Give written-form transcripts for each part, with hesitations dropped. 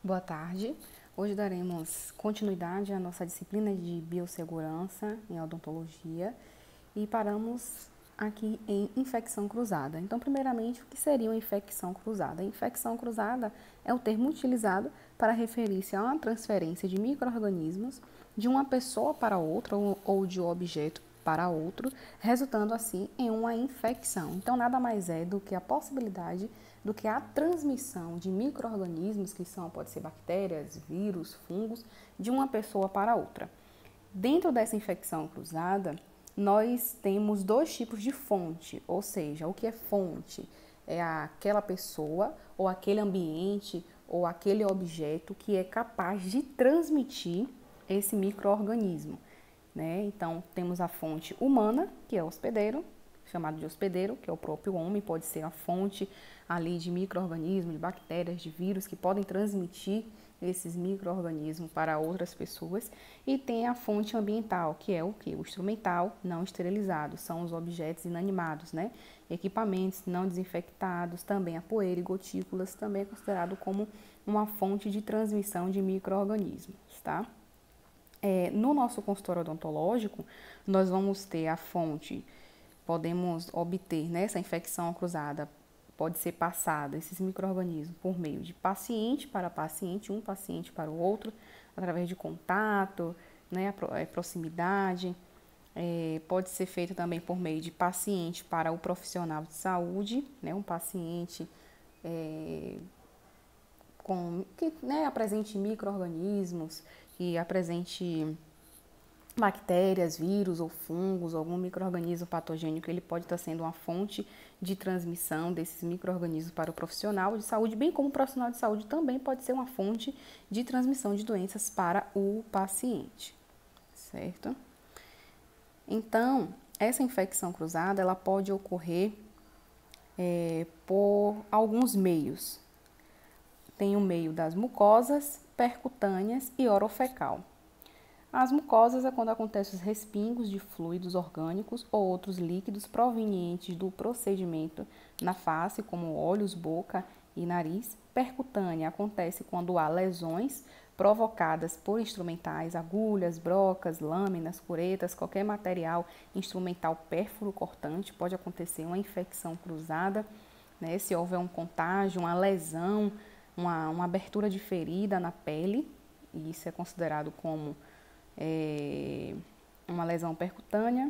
Boa tarde. Hoje daremos continuidade à nossa disciplina de biossegurança em odontologia e paramos aqui em infecção cruzada. Então, primeiramente, o que seria uma infecção cruzada? A infecção cruzada é o termo utilizado para referir-se a uma transferência de micro-organismos de uma pessoa para outra ou de um objeto para outro, resultando assim em uma infecção. Então, nada mais é do que a possibilidade do que a transmissão de micro-organismos, que pode ser bactérias, vírus, fungos, de uma pessoa para outra. Dentro dessa infecção cruzada, nós temos dois tipos de fonte, ou seja, o que é fonte? É aquela pessoa, ou aquele ambiente, ou aquele objeto que é capaz de transmitir esse micro-organismo, né? Então, temos a fonte humana, que é o hospedeiro, chamado de hospedeiro, que é o próprio homem, pode ser a fonte ali de micro-organismos, de bactérias, de vírus que podem transmitir esses micro-organismos para outras pessoas. E tem a fonte ambiental, que é o que? O instrumental não esterilizado, são os objetos inanimados, né? Equipamentos não desinfectados, também a poeira e gotículas, também é considerado como uma fonte de transmissão de micro-organismos, tá? No nosso consultório odontológico, nós vamos ter a fonte, podemos obter nessa infecção cruzada, pode ser passada esses micro-organismos por meio de paciente para paciente, um paciente para o outro, através de contato, né, proximidade. Pode ser feito também por meio de paciente para o profissional de saúde, né, um paciente que, né, apresente micro-organismos, que apresente bactérias, vírus ou fungos, algum micro-organismo patogênico, ele pode estar sendo uma fonte de transmissão desses micro-organismos para o profissional de saúde, bem como o profissional de saúde também pode ser uma fonte de transmissão de doenças para o paciente, certo? Então, essa infecção cruzada, ela pode ocorrer por alguns meios. Tem o meio das mucosas, percutâneas e orofecal. As mucosas é quando acontecem os respingos de fluidos orgânicos ou outros líquidos provenientes do procedimento na face, como olhos, boca e nariz. Percutânea acontece quando há lesões provocadas por instrumentais, agulhas, brocas, lâminas, curetas, qualquer material instrumental pérfuro cortante, pode acontecer uma infecção cruzada, né? Se houver um contágio, uma lesão, uma abertura de ferida na pele, e isso é considerado como uma lesão percutânea.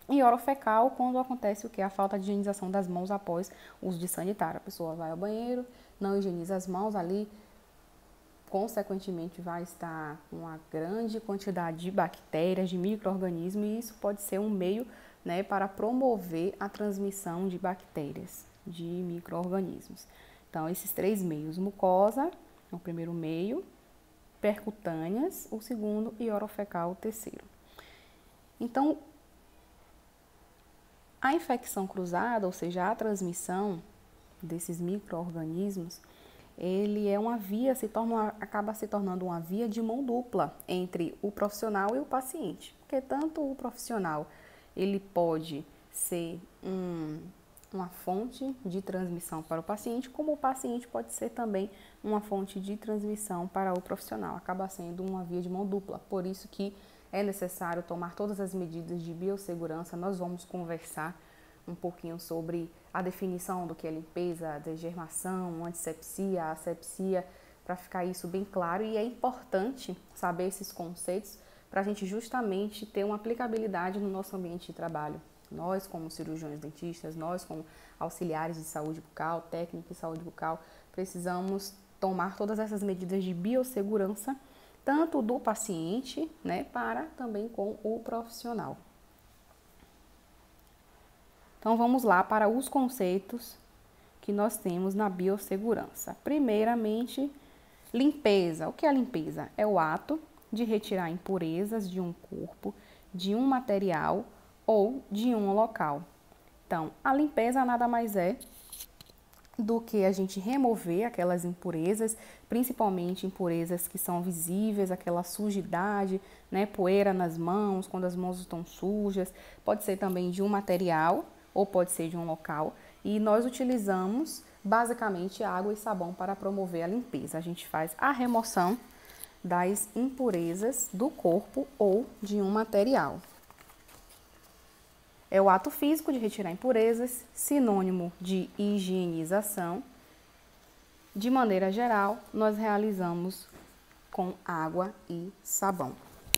E orofecal, quando acontece o que? A falta de higienização das mãos após o uso de sanitário. A pessoa vai ao banheiro, não higieniza as mãos ali, consequentemente vai estar uma grande quantidade de bactérias, de micro-organismos, e isso pode ser um meio, né, para promover a transmissão de bactérias, de micro-organismos. Então, esses três meios, mucosa, o primeiro meio, percutâneas, o segundo, e orofecal, o terceiro. Então, a infecção cruzada, ou seja, a transmissão desses micro-organismos, ele é uma via, acaba se tornando uma via de mão dupla entre o profissional e o paciente, porque tanto o profissional, ele pode ser uma fonte de transmissão para o paciente, como o paciente pode ser também uma fonte de transmissão para o profissional, acaba sendo uma via de mão dupla, por isso que é necessário tomar todas as medidas de biossegurança. Nós vamos conversar um pouquinho sobre a definição do que é limpeza, a desgermação, antisepsia, a asepsia, para ficar isso bem claro, e é importante saber esses conceitos para a gente justamente ter uma aplicabilidade no nosso ambiente de trabalho. Nós, como cirurgiões dentistas, nós, como auxiliares de saúde bucal, técnicos de saúde bucal, precisamos tomar todas essas medidas de biossegurança, tanto do paciente, né, para também com o profissional. Então, vamos lá para os conceitos que nós temos na biossegurança. Primeiramente, limpeza. O que é a limpeza? É o ato de retirar impurezas de um corpo, de um material ou de um local. Então, a limpeza nada mais é do que a gente remover aquelas impurezas, principalmente impurezas que são visíveis, aquela sujidade, né, poeira nas mãos, quando as mãos estão sujas, pode ser também de um material ou pode ser de um local, e nós utilizamos basicamente água e sabão para promover a limpeza. A gente faz a remoção das impurezas do corpo ou de um material. É o ato físico de retirar impurezas, sinônimo de higienização. De maneira geral, nós realizamos com água e sabão.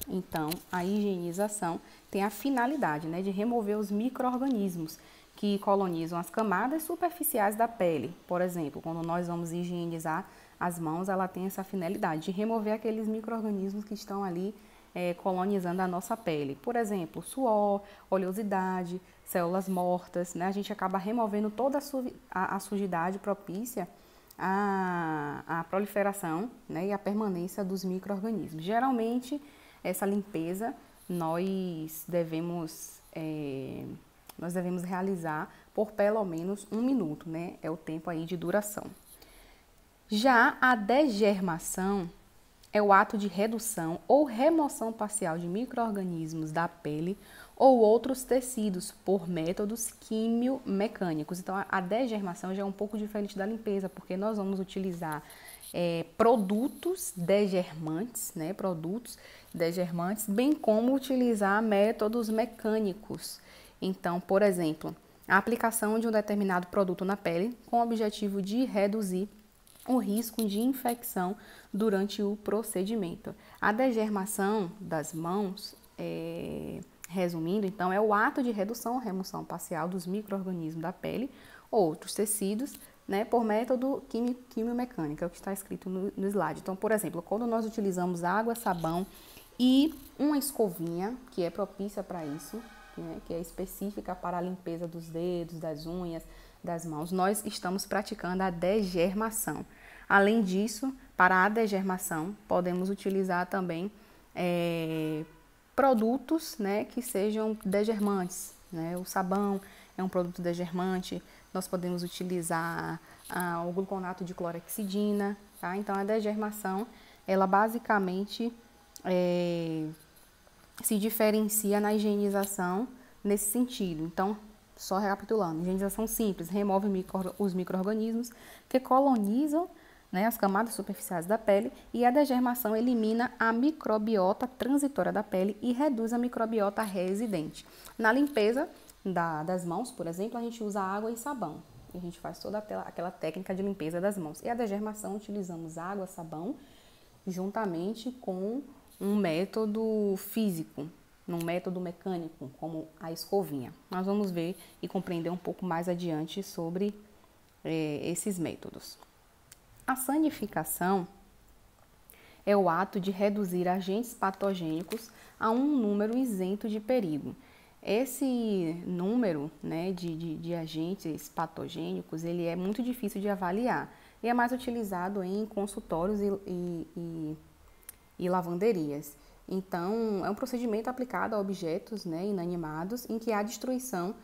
Então, a higienização tem a finalidade, né, de remover os micro-organismos que colonizam as camadas superficiais da pele. Por exemplo, quando nós vamos higienizar as mãos, ela tem essa finalidade de remover aqueles micro-organismos que estão ali colonizando a nossa pele. Por exemplo, suor, oleosidade, células mortas, né? A gente acaba removendo toda a sujidade propícia à proliferação, né, e à permanência dos micro-organismos. Geralmente, essa limpeza nós devemos realizar por pelo menos 1 minuto, né? É o tempo aí de duração. Já a degermação é o ato de redução ou remoção parcial de micro-organismos da pele ou outros tecidos por métodos quimio-mecânicos. Então, a degermação já é um pouco diferente da limpeza, porque nós vamos utilizar produtos degermantes, né? Produtos degermantes, bem como utilizar métodos mecânicos. Então, por exemplo, a aplicação de um determinado produto na pele com o objetivo de reduzir o risco de infecção durante o procedimento. A degermação das mãos, resumindo, então, é o ato de redução ou remoção parcial dos micro-organismos da pele ou outros tecidos, né, por método quimio-mecânico, é o que está escrito no slide. Então, por exemplo, quando nós utilizamos água, sabão e uma escovinha, que é propícia para isso, né, que é específica para a limpeza dos dedos, das unhas, das mãos, nós estamos praticando a degermação. Além disso, para a degermação, podemos utilizar também produtos, né, que sejam degermantes, né? O sabão é um produto degermante, nós podemos utilizar o gluconato de clorexidina, tá? Então, a degermação, ela basicamente se diferencia na higienização nesse sentido. Então, só recapitulando, higienização simples, remove os micro-organismos que colonizam, né, as camadas superficiais da pele, e a degermação elimina a microbiota transitória da pele e reduz a microbiota residente. Na limpeza das mãos, por exemplo, a gente usa água e sabão. E a gente faz toda aquela técnica de limpeza das mãos. E a degermação, utilizamos água, sabão, juntamente com um método físico, num método mecânico, como a escovinha. Nós vamos ver e compreender um pouco mais adiante sobre esses métodos. A sanificação é o ato de reduzir agentes patogênicos a um número isento de perigo. Esse número, né, de agentes patogênicos, ele é muito difícil de avaliar e é mais utilizado em consultórios e lavanderias. Então, é um procedimento aplicado a objetos, né, inanimados em que há destruição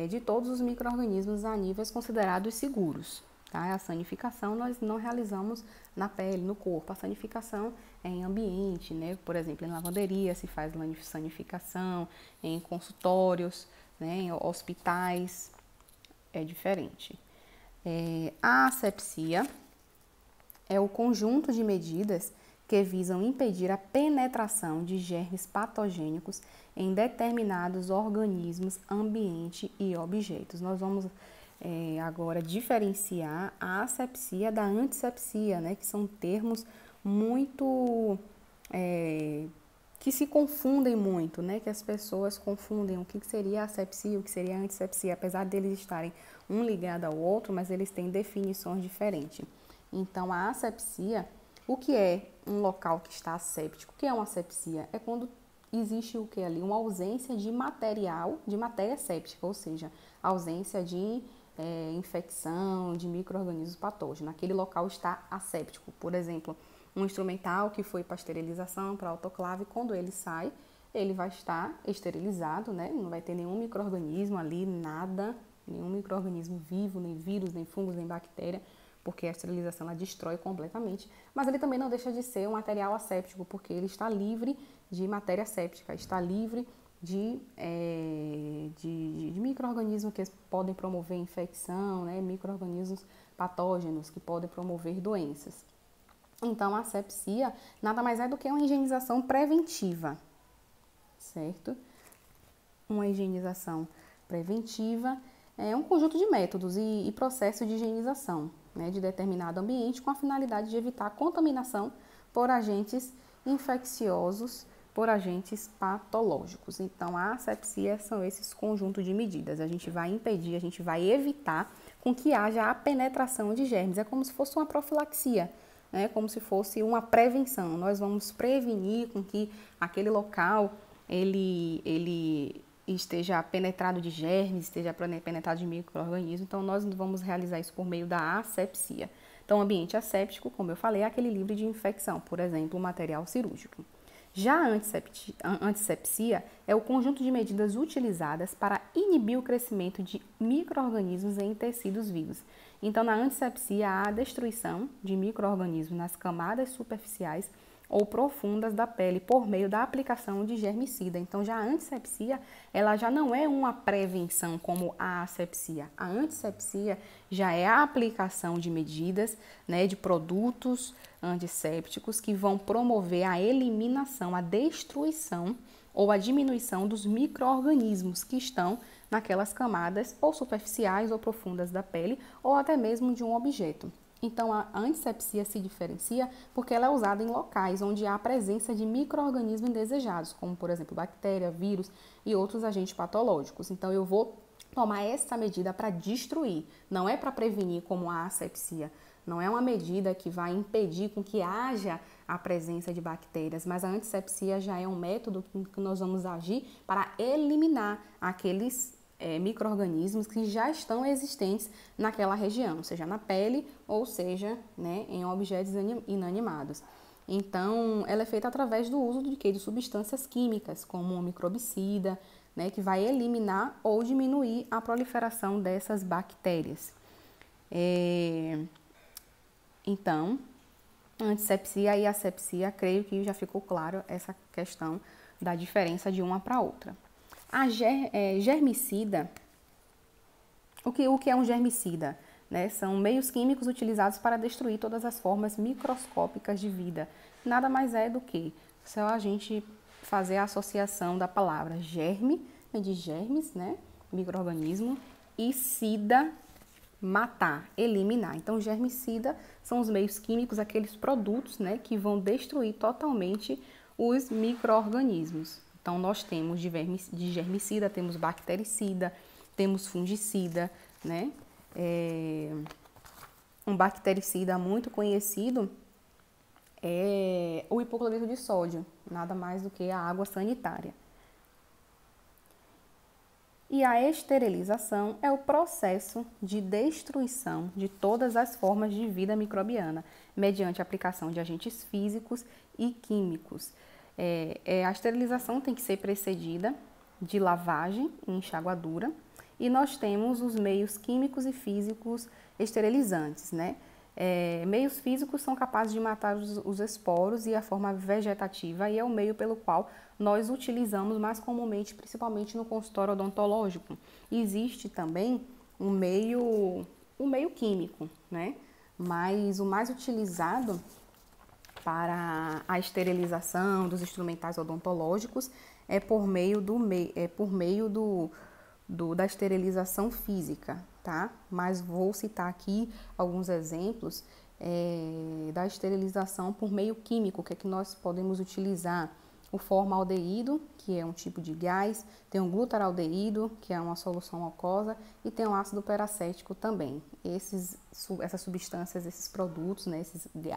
de todos os micro-organismos a níveis considerados seguros. Tá? A sanificação nós não realizamos na pele, no corpo. A sanificação é em ambiente, né? Por exemplo, em lavanderia se faz sanificação, em consultórios, né, em hospitais, é diferente. A asepsia é o conjunto de medidas que visam impedir a penetração de germes patogênicos em determinados organismos, ambiente e objetos. Nós vamos agora diferenciar a asepsia da antissepsia, né, que são termos muito que se confundem muito, né, que as pessoas confundem o que seria a asepsia, o que seria a antissepsia, apesar deles estarem um ligado ao outro, mas eles têm definições diferentes. Então, a asepsia, o que é um local que está asséptico? O que é uma asepsia? É quando existe o que ali? Uma ausência de material, de matéria séptica, ou seja, ausência de infecção, de micro-organismos patógenos. Aquele local está asséptico. Por exemplo, um instrumental que foi para esterilização, para autoclave, quando ele sai, ele vai estar esterilizado, né? Não vai ter nenhum micro-organismo ali, nada, nenhum micro-organismo vivo, nem vírus, nem fungos, nem bactéria, porque a esterilização ela destrói completamente. Mas ele também não deixa de ser um material asséptico, porque ele está livre de matéria séptica, está livre de micro-organismos que podem promover infecção, né? Micro-organismos patógenos que podem promover doenças. Então, a asepsia nada mais é do que uma higienização preventiva, certo? Uma higienização preventiva é um conjunto de métodos e processos de higienização, né, de determinado ambiente com a finalidade de evitar a contaminação por agentes infecciosos, por agentes patológicos. Então, a asepsia são esses conjuntos de medidas. A gente vai impedir, a gente vai evitar com que haja a penetração de germes. É como se fosse uma profilaxia, né, como se fosse uma prevenção. Nós vamos prevenir com que aquele local ele esteja penetrado de germes, esteja penetrado de micro-organismos. Então, nós vamos realizar isso por meio da asepsia. Então, o ambiente asséptico, como eu falei, é aquele livre de infecção, por exemplo, o material cirúrgico. Já a antisepsia é o conjunto de medidas utilizadas para inibir o crescimento de micro-organismos em tecidos vivos. Então, na antisepsia, há a destruição de micro-organismos nas camadas superficiais ou profundas da pele por meio da aplicação de germicida. Então, já a antissepsia, ela já não é uma prevenção como a asepsia. A antissepsia já é a aplicação de medidas, né, de produtos antissépticos que vão promover a eliminação, a destruição ou a diminuição dos micro-organismos que estão naquelas camadas ou superficiais ou profundas da pele ou até mesmo de um objeto. Então, a antissepsia se diferencia porque ela é usada em locais onde há a presença de micro-organismos indesejados, como, por exemplo, bactéria, vírus e outros agentes patológicos. Então, eu vou tomar essa medida para destruir, não é para prevenir como a asepsia. Não é uma medida que vai impedir com que haja a presença de bactérias, mas a antissepsia já é um método que nós vamos agir para eliminar aqueles micro-organismos que já estão existentes naquela região, seja na pele ou seja, né, em objetos inanimados. Então, ela é feita através do uso de substâncias químicas, como um microbicida, né, que vai eliminar ou diminuir a proliferação dessas bactérias. Então, antissepsia e asepsia, creio que já ficou claro essa questão da diferença de uma para outra. A germicida, o que é um germicida? Né? São meios químicos utilizados para destruir todas as formas microscópicas de vida. Nada mais é do que só a gente fazer a associação da palavra germe, de germes, né? Micro-organismo, e sida, matar, eliminar. Então, germicida são os meios químicos, aqueles produtos, né, que vão destruir totalmente os micro-organismos. Então, nós temos de germicida, temos bactericida, temos fungicida, né? Um bactericida muito conhecido é o hipocloreto de sódio, nada mais do que a água sanitária. E a esterilização é o processo de destruição de todas as formas de vida microbiana, mediante a aplicação de agentes físicos e químicos. A esterilização tem que ser precedida de lavagem e enxaguadura, e nós temos os meios químicos e físicos esterilizantes, né? Meios físicos são capazes de matar os esporos e a forma vegetativa, e é o meio pelo qual nós utilizamos mais comumente, principalmente no consultório odontológico. Existe também um meio químico, né? Mas o mais utilizado para a esterilização dos instrumentais odontológicos é por meio da esterilização física, tá? Mas vou citar aqui alguns exemplos da esterilização por meio químico, que é que nós podemos utilizar. O formaldeído, que é um tipo de gás, tem o glutaraldeído, que é uma solução aquosa, e tem o ácido peracético também. Essas substâncias, esses produtos, né,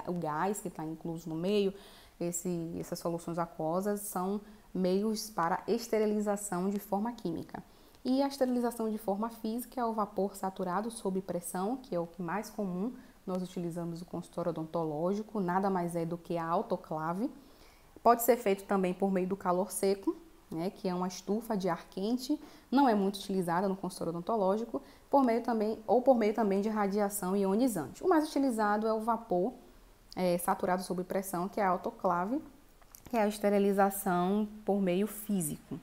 o gás que está incluso no meio, essas soluções aquosas são meios para esterilização de forma química. E a esterilização de forma física é o vapor saturado sob pressão, que é o que mais comum nós utilizamos no consultório odontológico, nada mais é do que a autoclave. Pode ser feito também por meio do calor seco, né, que é uma estufa de ar quente, não é muito utilizada no consultório odontológico, por meio também de radiação ionizante. O mais utilizado é o vapor saturado sob pressão, que é a autoclave, que é a esterilização por meio físico.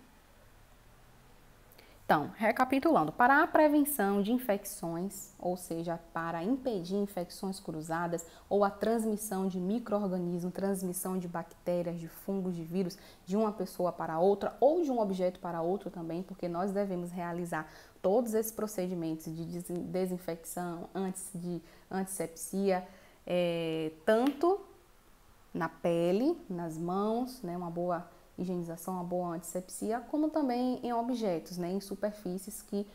Então, recapitulando, para a prevenção de infecções, ou seja, para impedir infecções cruzadas ou a transmissão de micro-organismos, transmissão de bactérias, de fungos, de vírus, de uma pessoa para outra ou de um objeto para outro também, porque nós devemos realizar todos esses procedimentos de desinfecção, antes de antisepsia, tanto na pele, nas mãos, né, uma boa higienização, uma boa antisepsia, como também em objetos, né, em superfícies que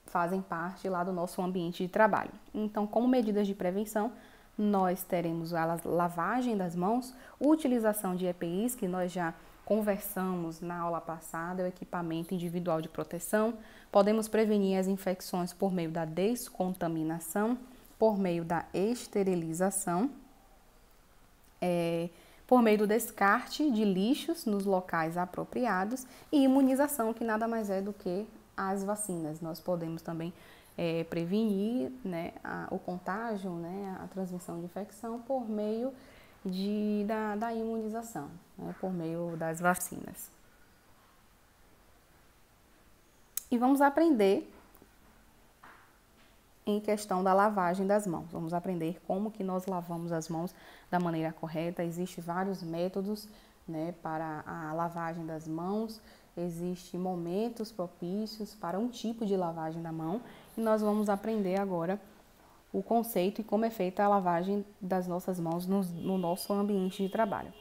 fazem parte lá do nosso ambiente de trabalho. Então, como medidas de prevenção, nós teremos a lavagem das mãos, utilização de EPIs, que nós já conversamos na aula passada, o equipamento individual de proteção. Podemos prevenir as infecções por meio da descontaminação, por meio da esterilização, por meio do descarte de lixos nos locais apropriados e imunização, que nada mais é do que as vacinas. Nós podemos também prevenir, né, o contágio, né, a transmissão de infecção por meio da imunização, né, por meio das vacinas. E vamos aprender em questão da lavagem das mãos. Vamos aprender como que nós lavamos as mãos da maneira correta. Existem vários métodos, né, para a lavagem das mãos. Existem momentos propícios para um tipo de lavagem da mão. E nós vamos aprender agora o conceito e como é feita a lavagem das nossas mãos no nosso ambiente de trabalho.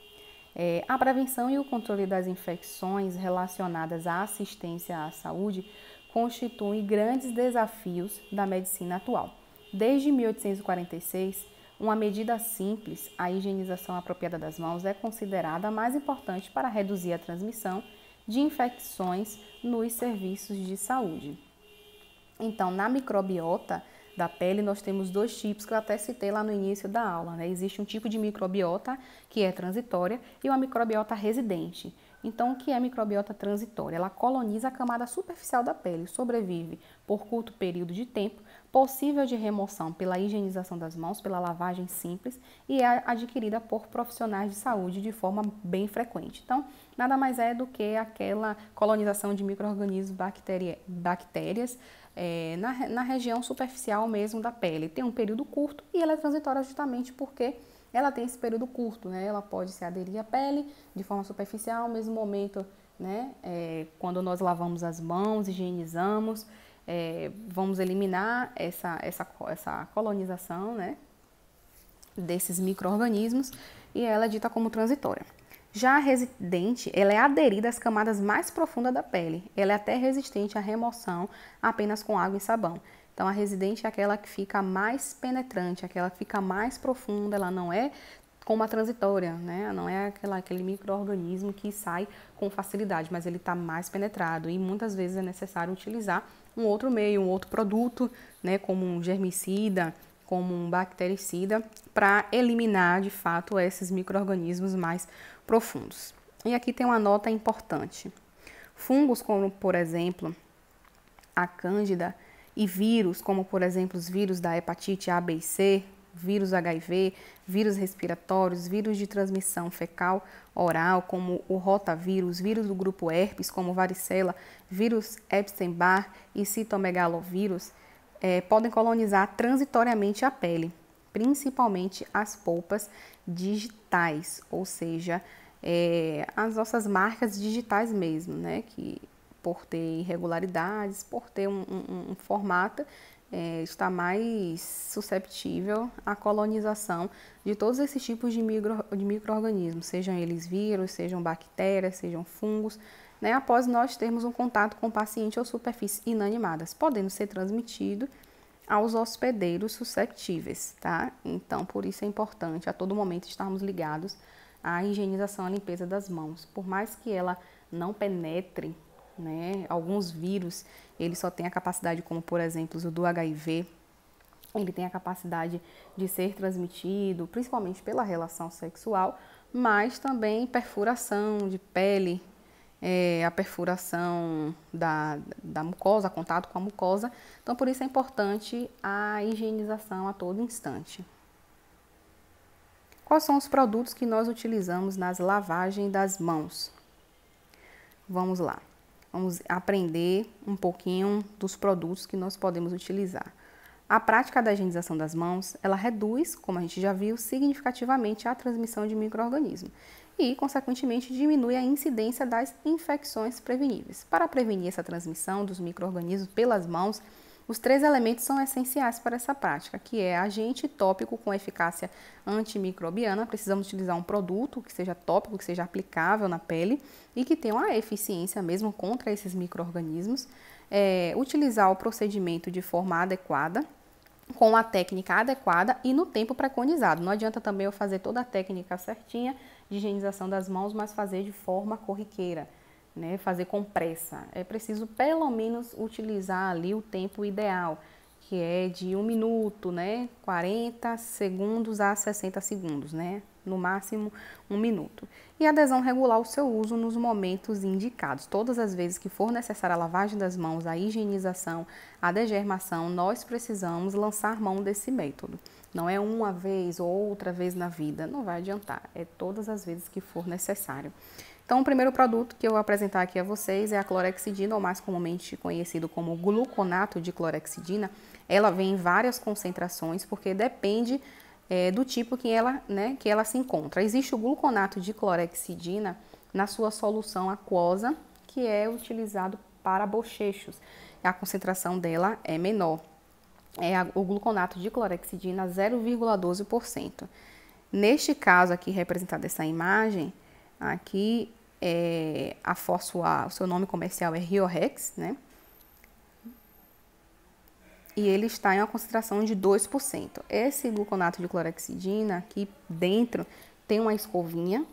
A prevenção e o controle das infecções relacionadas à assistência à saúde constituem grandes desafios da medicina atual. Desde 1846, uma medida simples, a higienização apropriada das mãos, é considerada a mais importante para reduzir a transmissão de infecções nos serviços de saúde. Então, na microbiota da pele, nós temos dois tipos que eu até citei lá no início da aula, né? Existe um tipo de microbiota que é transitória e uma microbiota residente. Então, o que é microbiota transitória? Ela coloniza a camada superficial da pele, sobrevive por curto período de tempo, possível de remoção pela higienização das mãos, pela lavagem simples e é adquirida por profissionais de saúde de forma bem frequente. Então, nada mais é do que aquela colonização de micro-organismos, bactérias, na região superficial mesmo da pele. Tem um período curto e ela é transitória justamente porque ela tem esse período curto, né? Ela pode se aderir à pele de forma superficial, ao mesmo momento, né? Quando nós lavamos as mãos, higienizamos, vamos eliminar essa colonização, né, desses micro-organismos e ela é dita como transitória. Já a residente, ela é aderida às camadas mais profundas da pele. Ela é até resistente à remoção apenas com água e sabão. Então, a residente é aquela que fica mais penetrante, aquela que fica mais profunda, ela não é como a transitória, né? Não é aquele micro-organismo que sai com facilidade, mas ele está mais penetrado e muitas vezes é necessário utilizar um outro meio, um outro produto, né? Como um germicida, como um bactericida, para eliminar de fato esses micro-organismos mais profundos. E aqui tem uma nota importante. Fungos como, por exemplo, a cândida, e vírus, como por exemplo os vírus da hepatite A, B e C, vírus HIV, vírus respiratórios, vírus de transmissão fecal oral, como o rotavírus, vírus do grupo herpes, como varicela, vírus Epstein-Barr e citomegalovírus, podem colonizar transitoriamente a pele, principalmente as polpas digitais, ou seja, as nossas marcas digitais mesmo, né, que por ter irregularidades, por ter um formato, está mais susceptível à colonização de todos esses tipos de micro-organismos, sejam eles vírus, sejam bactérias, sejam fungos, né, após nós termos um contato com o paciente ou superfícies inanimadas, podendo ser transmitido aos hospedeiros susceptíveis, tá? Então, por isso é importante a todo momento estarmos ligados à higienização e à limpeza das mãos, por mais que ela não penetre, né? Alguns vírus, ele só tem a capacidade, como por exemplo o do HIV, ele tem a capacidade de ser transmitido, principalmente pela relação sexual, mas também perfuração de pele, a perfuração da mucosa, contato com a mucosa. Então, por isso é importante a higienização a todo instante. Quais são os produtos que nós utilizamos nas lavagens das mãos? Vamos lá. vamos aprender um pouquinho dos produtos que nós podemos utilizar. A prática da higienização das mãos, ela reduz, como a gente já viu, significativamente a transmissão de micro-organismos e, consequentemente, diminui a incidência das infecções preveníveis. Para prevenir essa transmissão dos micro-organismos pelas mãos, os 3 elementos são essenciais para essa prática, que é agente tópico com eficácia antimicrobiana. Precisamos utilizar um produto que seja tópico, que seja aplicável na pele e que tenha uma eficiência mesmo contra esses micro-organismos. Utilizar o procedimento de forma adequada, com a técnica adequada e no tempo preconizado. Não adianta também eu fazer toda a técnica certinha de higienização das mãos, mas fazer de forma corriqueira, né? Fazer com pressa. É preciso pelo menos utilizar ali o tempo ideal, que é de 1 minuto, né? 40 segundos a 60 segundos, né? No máximo 1 minuto. E adesão regular o seu uso nos momentos indicados. Todas as vezes que for necessária a lavagem das mãos, a higienização, a degermação, nós precisamos lançar mão desse método. Não é uma vez ou outra vez na vida, não vai adiantar. É todas as vezes que for necessário. Então, o primeiro produto que eu vou apresentar aqui a vocês é a clorexidina, ou mais comumente conhecido como gluconato de clorexidina. Ela vem em várias concentrações, porque depende do tipo que ela se encontra. Existe o gluconato de clorexidina na sua solução aquosa, que é utilizado para bochechos. A concentração dela é menor. O gluconato de clorexidina 0,12%. Neste caso aqui, representado essa imagem, aqui a Fosfoa, o seu nome comercial é Riorex, né? E ele está em uma concentração de 2%. Esse gluconato de clorexidina aqui dentro tem uma escovinha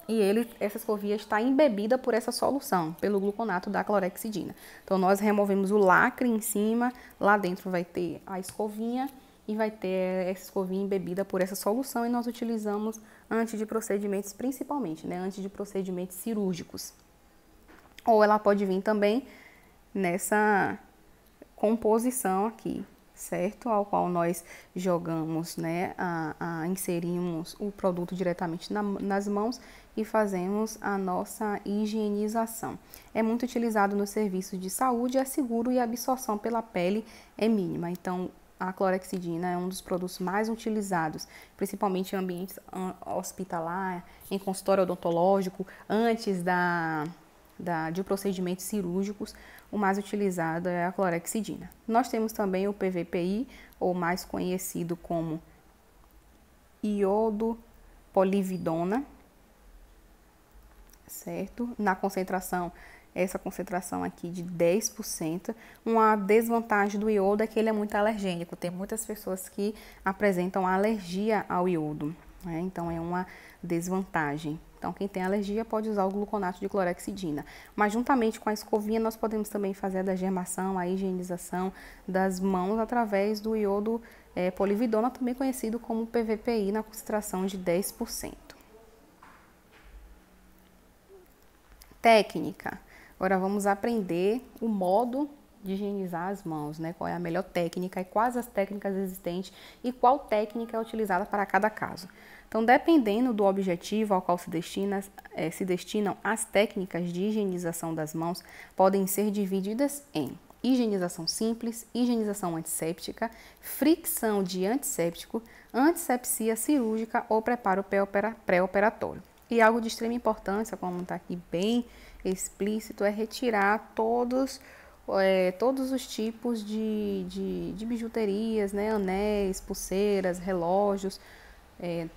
e essa escovinha está embebida por essa solução, pelo gluconato da clorexidina. Então, nós removemos o lacre em cima, lá dentro vai ter a escovinha e vai ter essa escovinha embebida por essa solução e nós utilizamos antes de procedimentos, principalmente, né, antes de procedimentos cirúrgicos. Ou ela pode vir também nessa composição aqui, certo? Ao qual nós jogamos, né, inserimos o produto diretamente nas mãos e fazemos a nossa higienização. É muito utilizado nos serviços de saúde, é seguro e a absorção pela pele é mínima. Então, a clorexidina é um dos produtos mais utilizados, principalmente em ambientes hospitalar, em consultório odontológico, antes de procedimentos cirúrgicos. O mais utilizado é a clorexidina. Nós temos também o PVPI, ou mais conhecido como iodopolividona, certo? Na concentração, essa concentração aqui de 10%. Uma desvantagem do iodo é que ele é muito alergênico. Tem muitas pessoas que apresentam alergia ao iodo, né? Então, é uma desvantagem. Então, quem tem alergia pode usar o gluconato de clorexidina. Mas, juntamente com a escovinha, nós podemos também fazer a degermação, a higienização das mãos através do iodo polividona, também conhecido como PVPI, na concentração de 10%. Técnica. Agora, vamos aprender o modo de higienizar as mãos, né? Qual é a melhor técnica e quais as técnicas existentes e qual técnica é utilizada para cada caso. Então, dependendo do objetivo ao qual se destinam as técnicas de higienização das mãos, podem ser divididas em higienização simples, higienização antisséptica, fricção de antisséptico, antisepsia cirúrgica ou preparo pré-operatório. E algo de extrema importância, como está aqui bem explícito, é retirar todos os tipos de bijuterias, né? Anéis, pulseiras, relógios.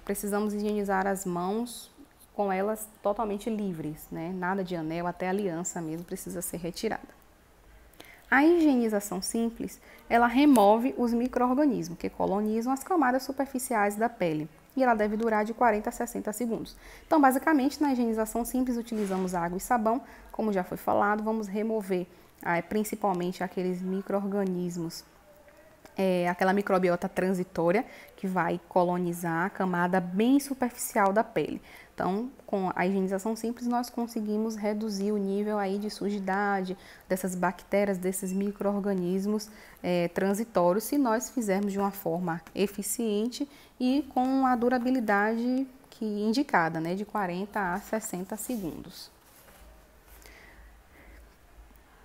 Precisamos higienizar as mãos com elas totalmente livres, né? Nada de anel, até aliança mesmo precisa ser retirada. A higienização simples, ela remove os micro-organismos que colonizam as camadas superficiais da pele e ela deve durar de 40 a 60 segundos. Então, basicamente, na higienização simples, utilizamos água e sabão, como já foi falado, vamos remover principalmente aqueles micro-organismos, aquela microbiota transitória que vai colonizar a camada bem superficial da pele. Então, com a higienização simples, nós conseguimos reduzir o nível aí de sujidade dessas bactérias, desses micro-organismos transitórios, se nós fizermos de uma forma eficiente e com a durabilidade indicada, né, de 40 a 60 segundos.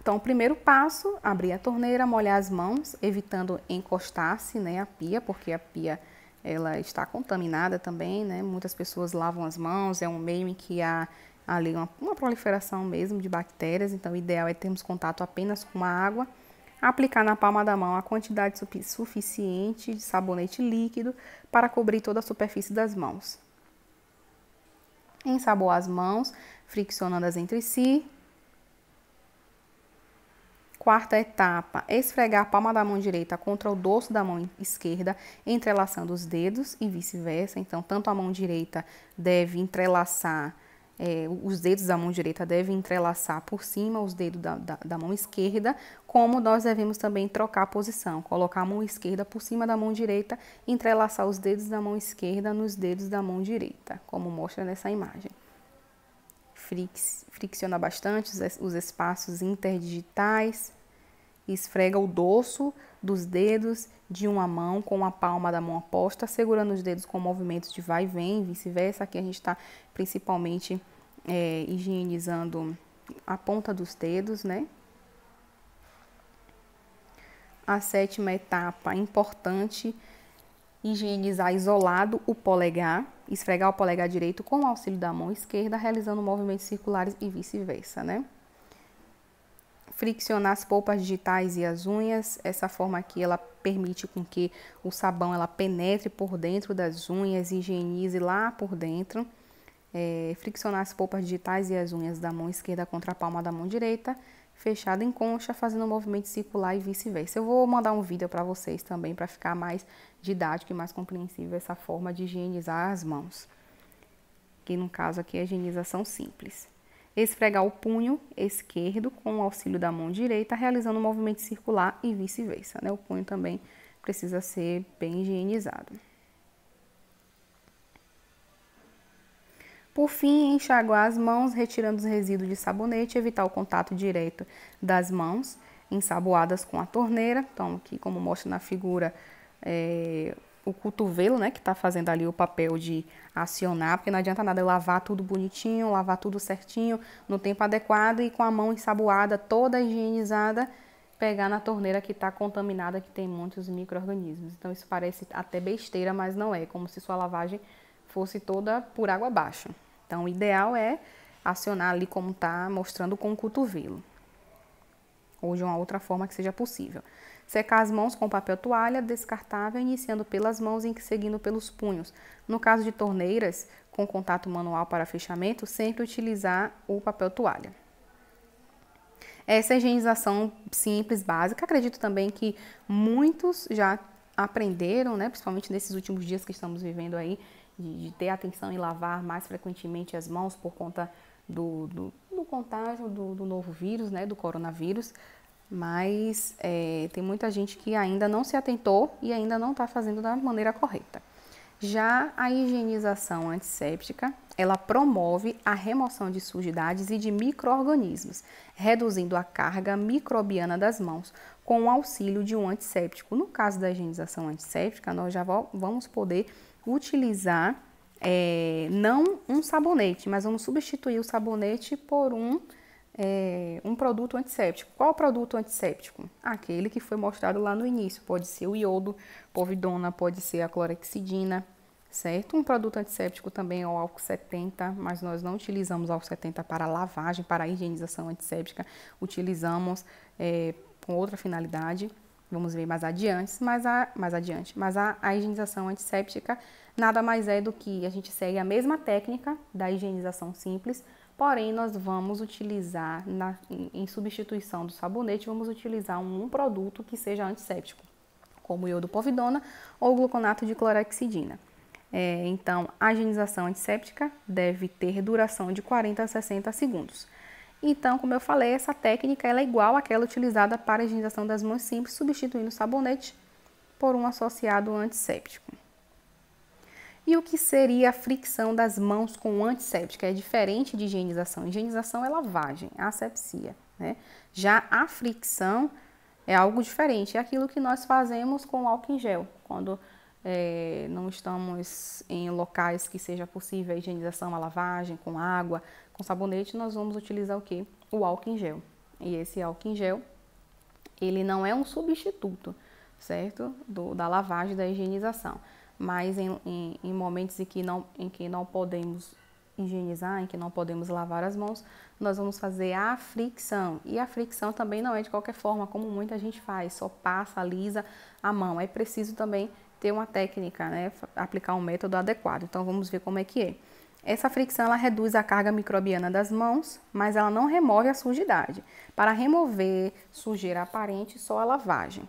Então, o primeiro passo, abrir a torneira, molhar as mãos, evitando encostar-se, né, à pia, porque a pia ela está contaminada também, né? Muitas pessoas lavam as mãos, é um meio em que há ali uma proliferação mesmo de bactérias, então o ideal é termos contato apenas com a água. Aplicar na palma da mão a quantidade suficiente de sabonete líquido para cobrir toda a superfície das mãos. Ensaboar as mãos, friccionando-as entre si. Quarta etapa, esfregar a palma da mão direita contra o dorso da mão esquerda, entrelaçando os dedos e vice-versa. Então, tanto a mão direita deve entrelaçar, os dedos da mão direita devem entrelaçar por cima os dedos da mão esquerda, como nós devemos também trocar a posição, colocar a mão esquerda por cima da mão direita, entrelaçar os dedos da mão esquerda nos dedos da mão direita, como mostra nessa imagem. Fricciona bastante os espaços interdigitais, esfrega o dorso dos dedos de uma mão com a palma da mão oposta, segurando os dedos com movimentos de vai e vem, vice-versa. Aqui a gente está principalmente higienizando a ponta dos dedos, né? A sétima etapa, importante, higienizar isolado o polegar, esfregar o polegar direito com o auxílio da mão esquerda, realizando movimentos circulares e vice-versa, né? Friccionar as polpas digitais e as unhas, essa forma aqui ela permite com que o sabão ela penetre por dentro das unhas, higienize lá por dentro. Friccionar as polpas digitais e as unhas da mão esquerda contra a palma da mão direita, fechada em concha, fazendo um movimento circular e vice-versa. Eu vou mandar um vídeo para vocês também, para ficar mais didático e mais compreensível essa forma de higienizar as mãos. Que no caso aqui é a higienização simples. Esfregar o punho esquerdo com o auxílio da mão direita, realizando um movimento circular e vice-versa, né? O punho também precisa ser bem higienizado. Por fim, enxaguar as mãos, retirando os resíduos de sabonete, evitar o contato direto das mãos ensaboadas com a torneira. Então, aqui como mostra na figura, o cotovelo, né, que está fazendo ali o papel de acionar, porque não adianta nada eu lavar tudo bonitinho, lavar tudo certinho, no tempo adequado e com a mão ensaboada, toda higienizada, pegar na torneira que está contaminada, que tem muitos micro-organismos. Então, isso parece até besteira, mas não é, como se sua lavagem fosse toda por água abaixo. Então, o ideal é acionar ali como está mostrando com o cotovelo, ou de uma outra forma que seja possível. Secar as mãos com papel toalha descartável, iniciando pelas mãos e seguindo pelos punhos. No caso de torneiras com contato manual para fechamento, sempre utilizar o papel toalha. Essa é a higienização simples, básica. Acredito também que muitos já aprenderam, né, principalmente nesses últimos dias que estamos vivendo aí, de ter atenção em lavar mais frequentemente as mãos por conta do contágio do novo vírus, né, do coronavírus. Mas tem muita gente que ainda não se atentou e ainda não está fazendo da maneira correta. Já a higienização antisséptica, ela promove a remoção de sujidades e de micro-organismos, reduzindo a carga microbiana das mãos com o auxílio de um antisséptico. No caso da higienização antisséptica, nós já vamos poder utilizar não um sabonete, mas vamos substituir o sabonete por um produto antisséptico. Qual o produto antisséptico? Aquele que foi mostrado lá no início. Pode ser o iodo, povidona, pode ser a clorexidina, certo? Um produto antisséptico também é o álcool 70, mas nós não utilizamos álcool 70 para lavagem, para higienização antisséptica. Utilizamos com outra finalidade. Vamos ver mais adiante, mas a higienização antisséptica nada mais é do que a gente segue a mesma técnica da higienização simples, porém nós vamos utilizar, em substituição do sabonete, vamos utilizar um produto que seja antisséptico, como o iodopovidona ou gluconato de clorexidina. Então, a higienização antisséptica deve ter duração de 40 a 60 segundos. Então, como eu falei, essa técnica ela é igual àquela utilizada para a higienização das mãos simples, substituindo o sabonete por um associado antisséptico. E o que seria a fricção das mãos com antisséptico? É diferente de higienização. Higienização é lavagem, asepsia, né? Já a fricção é algo diferente, é aquilo que nós fazemos com álcool em gel, quando não estamos em locais que seja possível a higienização, a lavagem com água, com sabonete, nós vamos utilizar o quê? O álcool em gel. E esse álcool em gel, ele não é um substituto, certo? Da lavagem, da higienização. Mas em momentos em que não podemos higienizar, em que não podemos lavar as mãos, nós vamos fazer a fricção. E a fricção também não é de qualquer forma, como muita gente faz, só passa, alisa a mão. É preciso também ter uma técnica, né? Aplicar um método adequado. Então, vamos ver como é que é. Essa fricção, ela reduz a carga microbiana das mãos, mas ela não remove a sujidade. Para remover sujeira aparente, só a lavagem.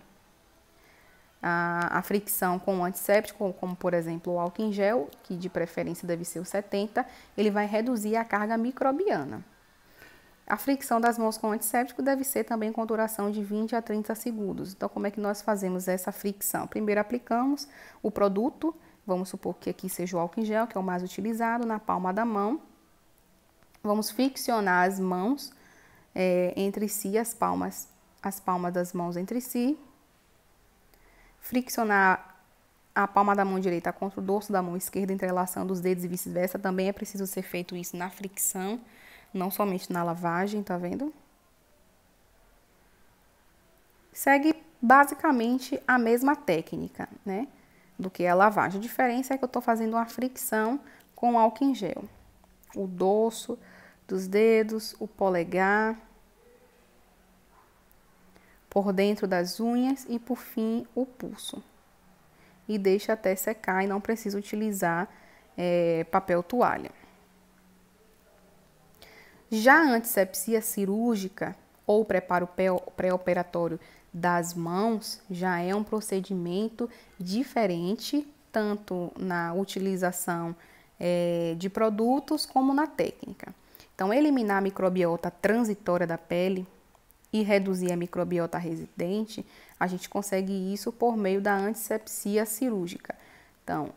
A fricção com o antisséptico, como por exemplo o álcool em gel, que de preferência deve ser o 70, ele vai reduzir a carga microbiana. A fricção das mãos com o antisséptico deve ser também com duração de 20 a 30 segundos. Então, como é que nós fazemos essa fricção? Primeiro aplicamos o produto, vamos supor que aqui seja o álcool em gel, que é o mais utilizado, na palma da mão. Vamos friccionar as mãos entre si, as palmas das mãos entre si. Friccionar a palma da mão direita contra o dorso da mão esquerda, entrelaçando os dedos e vice-versa. Também é preciso ser feito isso na fricção, não somente na lavagem, tá vendo? Segue basicamente a mesma técnica, né, do que a lavagem. A diferença é que eu estou fazendo uma fricção com álcool em gel. O dorso dos dedos, o polegar, por dentro das unhas e, por fim, o pulso. E deixa até secar e não precisa utilizar papel toalha. Já a antissepsia cirúrgica ou preparo pré-operatório das mãos já é um procedimento diferente, tanto na utilização de produtos como na técnica. Então, eliminar a microbiota transitória da pele e reduzir a microbiota residente, a gente consegue isso por meio da antissepsia cirúrgica. Então,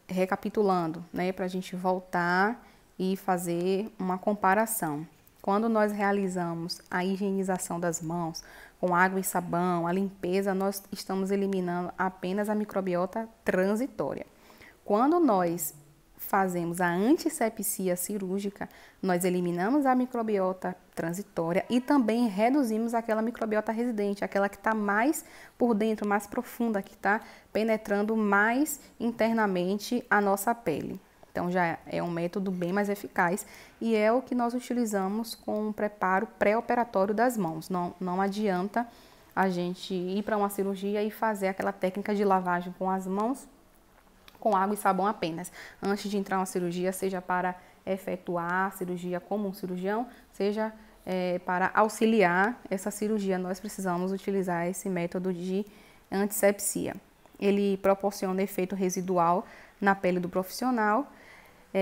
recapitulando, né, para a gente voltar e fazer uma comparação. Quando nós realizamos a higienização das mãos com água e sabão, a limpeza, nós estamos eliminando apenas a microbiota transitória. Quando nós fazemos a antissepsia cirúrgica, nós eliminamos a microbiota transitória e também reduzimos aquela microbiota residente, aquela que está mais por dentro, mais profunda, que está penetrando mais internamente a nossa pele. Então, já é um método bem mais eficaz e é o que nós utilizamos com o preparo pré-operatório das mãos. Não adianta a gente ir para uma cirurgia e fazer aquela técnica de lavagem com as mãos com água e sabão apenas. Antes de entrar na cirurgia, seja para efetuar a cirurgia como um cirurgião, seja para auxiliar essa cirurgia, nós precisamos utilizar esse método de antissepsia. Ele proporciona efeito residual na pele do profissional.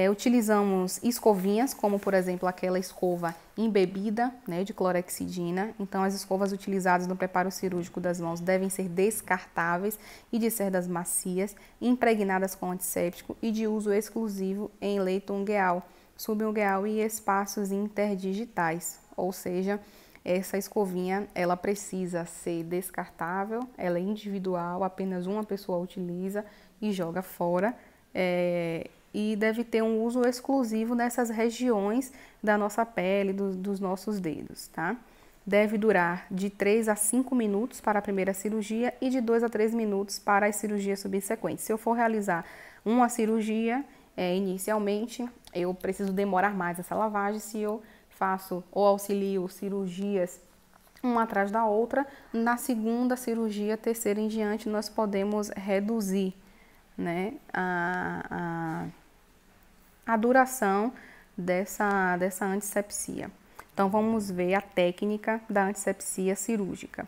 Utilizamos escovinhas, como por exemplo aquela escova embebida, né, de clorexidina. Então, as escovas utilizadas no preparo cirúrgico das mãos devem ser descartáveis e de cerdas macias, impregnadas com antisséptico e de uso exclusivo em leito ungueal, subungueal e espaços interdigitais. Ou seja, essa escovinha, ela precisa ser descartável, ela é individual, apenas uma pessoa utiliza e joga fora. E deve ter um uso exclusivo nessas regiões da nossa pele, dos nossos dedos, tá? Deve durar de 3 a 5 minutos para a primeira cirurgia e de 2 a 3 minutos para as cirurgias subsequentes. Se eu for realizar uma cirurgia, inicialmente, eu preciso demorar mais essa lavagem. Se eu faço ou auxilio cirurgias uma atrás da outra, na segunda cirurgia, terceira em diante, nós podemos reduzir, né, a duração dessa antissepsia. Então, vamos ver a técnica da antissepsia cirúrgica.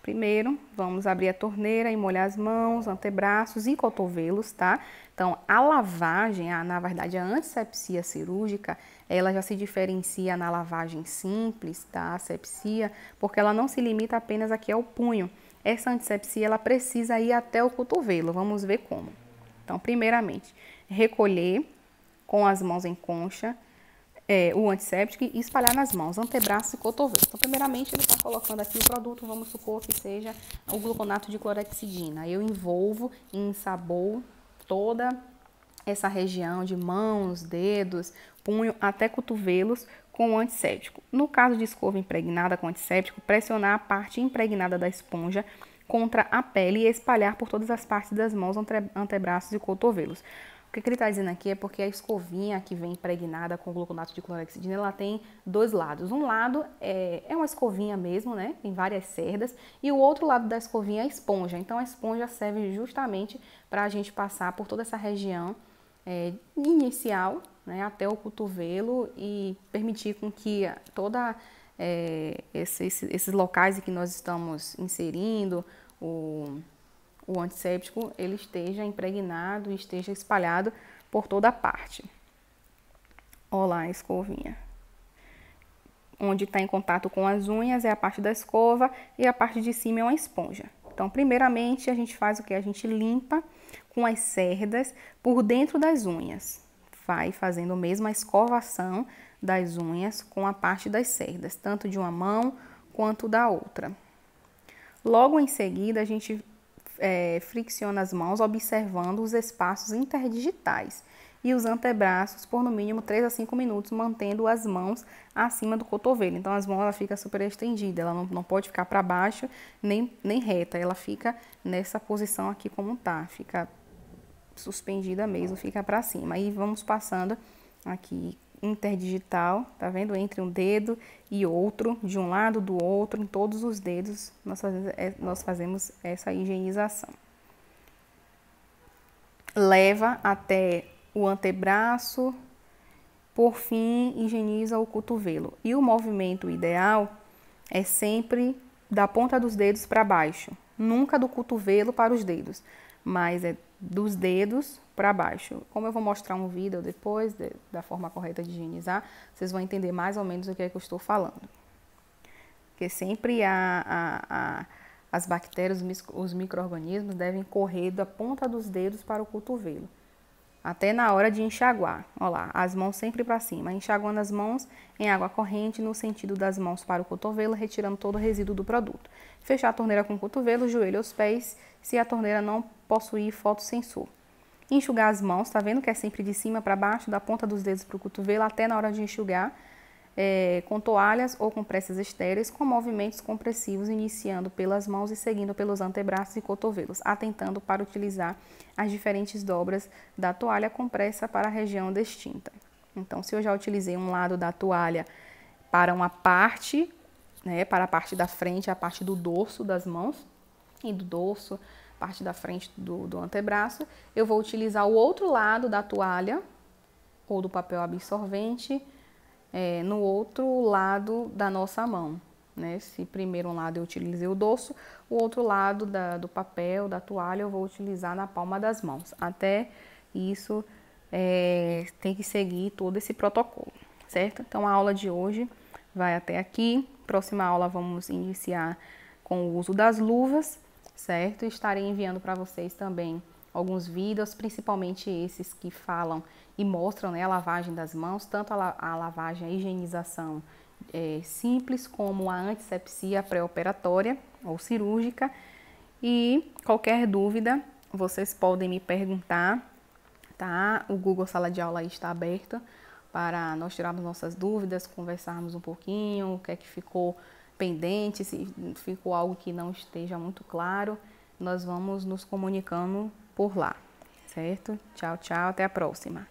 Primeiro, vamos abrir a torneira e molhar as mãos, antebraços e cotovelos, tá? Então, a lavagem, na verdade, a antissepsia cirúrgica, ela já se diferencia na lavagem simples, tá? Asepsia, porque ela não se limita apenas aqui ao punho. Essa antissepsia, ela precisa ir até o cotovelo. Vamos ver como. Então, primeiramente, recolher com as mãos em concha o antisséptico e espalhar nas mãos, antebraços e cotovelos. Então, primeiramente, ele está colocando aqui o produto, vamos supor que seja o gluconato de clorexidina. Eu envolvo e ensaboo toda essa região de mãos, dedos, punho até cotovelos com o antisséptico. No caso de escova impregnada com antisséptico, pressionar a parte impregnada da esponja contra a pele e espalhar por todas as partes das mãos, antebraços e cotovelos. O que ele está dizendo aqui é porque a escovinha que vem impregnada com gluconato de clorexidina, ela tem dois lados. Um lado é uma escovinha mesmo, né? Tem várias cerdas. E o outro lado da escovinha é a esponja. Então, a esponja serve justamente para a gente passar por toda essa região inicial, né, até o cotovelo e permitir com que toda esses locais em que nós estamos inserindo o antisséptico, ele esteja impregnado e esteja espalhado por toda a parte. Olha lá a escovinha. Onde está em contato com as unhas é a parte da escova e a parte de cima é uma esponja. Então, primeiramente, a gente faz o que? A gente limpa com as cerdas por dentro das unhas. Vai fazendo mesmo a escovação das unhas com a parte das cerdas, tanto de uma mão quanto da outra. Logo em seguida, a gente fricciona as mãos observando os espaços interdigitais e os antebraços por no mínimo 3 a 5 minutos, mantendo as mãos acima do cotovelo. Então, as mãos ela fica super estendida, ela não pode ficar para baixo nem reta, ela fica nessa posição aqui como tá, fica suspendida mesmo, fica para cima. Aí vamos passando aqui interdigital, tá vendo? Entre um dedo e outro, de um lado do outro, em todos os dedos, nós fazemos essa higienização. Leva até o antebraço, por fim, higieniza o cotovelo. E o movimento ideal é sempre da ponta dos dedos para baixo, nunca do cotovelo para os dedos, mas é dos dedos para baixo. Como eu vou mostrar um vídeo depois da forma correta de higienizar, vocês vão entender mais ou menos o que é que eu estou falando. Porque sempre as bactérias, os micro-organismos devem correr da ponta dos dedos para o cotovelo. Até na hora de enxaguar, olha lá, as mãos sempre para cima, enxaguando as mãos em água corrente no sentido das mãos para o cotovelo, retirando todo o resíduo do produto. Fechar a torneira com o cotovelo, joelho aos pés, se a torneira não possuir fotossensor. Enxugar as mãos, tá vendo que é sempre de cima para baixo, da ponta dos dedos para o cotovelo, até na hora de enxugar, com toalhas ou com pressas estéreis, com movimentos compressivos, iniciando pelas mãos e seguindo pelos antebraços e cotovelos, atentando para utilizar as diferentes dobras da toalha compressa para a região distinta. Então, se eu já utilizei um lado da toalha para uma parte, né, para a parte da frente, a parte do dorso das mãos e do dorso, parte da frente do antebraço, eu vou utilizar o outro lado da toalha ou do papel absorvente no outro lado da nossa mão, né? Se primeiro um lado eu utilizei o dorso, o outro lado do papel, da toalha, eu vou utilizar na palma das mãos. Até isso tem que seguir todo esse protocolo, certo? Então, a aula de hoje vai até aqui. Próxima aula vamos iniciar com o uso das luvas, certo? Estarei enviando para vocês também alguns vídeos, principalmente esses que falam e mostram, né, a lavagem das mãos, tanto a lavagem, a higienização simples, como a antisepsia pré-operatória ou cirúrgica. E qualquer dúvida, vocês podem me perguntar, tá? O Google Sala de Aula aí está aberto para nós tirarmos nossas dúvidas, conversarmos um pouquinho, o que é que ficou pendente, se ficou algo que não esteja muito claro, nós vamos nos comunicando por lá, certo? Tchau, tchau, até a próxima.